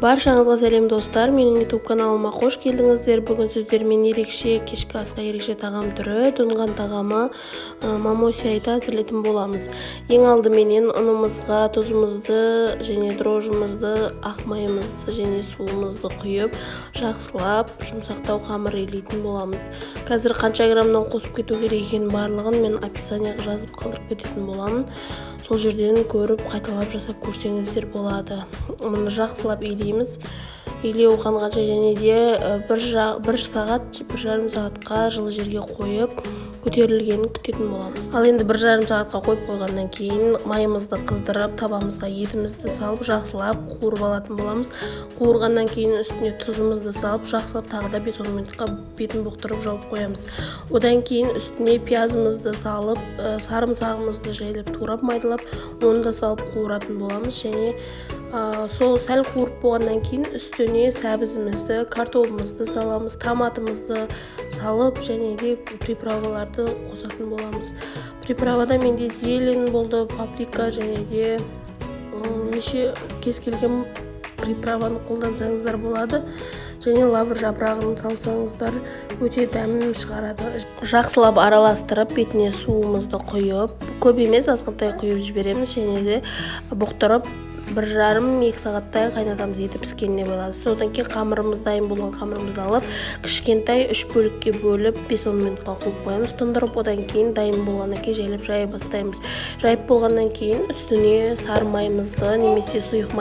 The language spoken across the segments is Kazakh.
Баршаңызға сәлем достар, менің YouTube каналыма қош келдіңіздер. Бүгін сіздермен ерекше кешкі асқа ерекше тағам түрі, тұнған тағамы мамосяйты әзірлейтін боламыз. Ең алдыменен ұнымызға тұзымызды және дрожжымызды, ақ майымызды және суымызды құйып, жақсылап жұмсақтау қамыр илейтін боламыз. Қазір қанша граммнан қосып кету керек екенін барлығын мен описанияға жазып қалдырып кететін боламын. Сол жерден көріп қайталап жасап көрсеңіздер болады. Мұны жақсылап илейміз. Илеу қанғанша және де бір жарым сағатқа жылы жерге қойып көтерілгенін күтетін боламыз. Ал енді 1,5 сағатқа қойып қойғаннан кейін майымызды қыздырып, табамызға етімізді салып, жақсылап қуырып алатын боламыз. Қуырғаннан кейін үстіне тұзымызды салып, жақсылап тағы да 5-10 минутқа бетін бұқтырып жауып қоямыз. Одан кейін үстіне пиязымызды салып, сарымсағымызды жайлап турап майдалап, оны да салып қуыратын боламыз. Және сол сәл қуырып болғаннан кейін үстіне сәбізімізді, картобымызды саламыз, томатымызды салып, және де приправаларды қосатын боламыз. Приправада менде зелень болды, паприка және де кез келген приправаны қолдансаңыздар болады. Және лавр жапырағын салсаңыздар өте дәмін шығарады. Жақсылап араластырып, бетіне суымызды құйып, көп емес, азғантай құйып жібереміз және де бұқтырып 1,5-2 сағаттай қайнатамыз, еті піскеніне байланысты. Одан кейін қамырымыз дайын болған қамырымызды алып, кішкентай 3 бөлікке бөліп 5-10 минутқа қойып қоямыз. Тұндырып, одан кейін дайын болғаннан кейін жайлап жая бастаймыз. Жайып болғаннан кейін үстіне сары майымызды немесе сұйық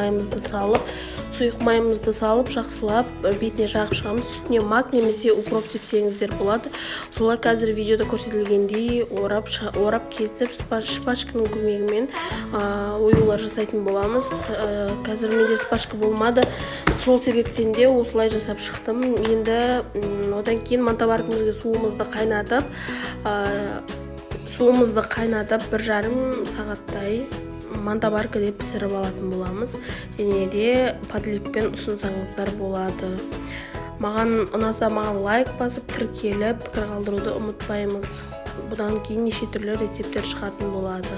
майымызды салып, жақсылап бетіне жағып шығамыз. Үстіне мак немесе укроп сепсеңіздер болады. Солай қазір видеода көрсетілгендей орап кесіп, шпажканың көмегімен оюлар жасайтын боламыз. Қазір менде шпажка болмады, сол себептен де осылай жасап шықтым. Енді одан кейін мантабаркімізге суымызды қайнатып 1,5 сағаттай мантабаркіде пісіріп алатын боламыз. Және де подлиппен ұсынсаңыздар болады. Маған ұнаса, маған лайк басып, тіркеліп, пікір қалдыруды ұмытпаймыз. Бұдан кейін неше түрлі рецепттер шығатын болады.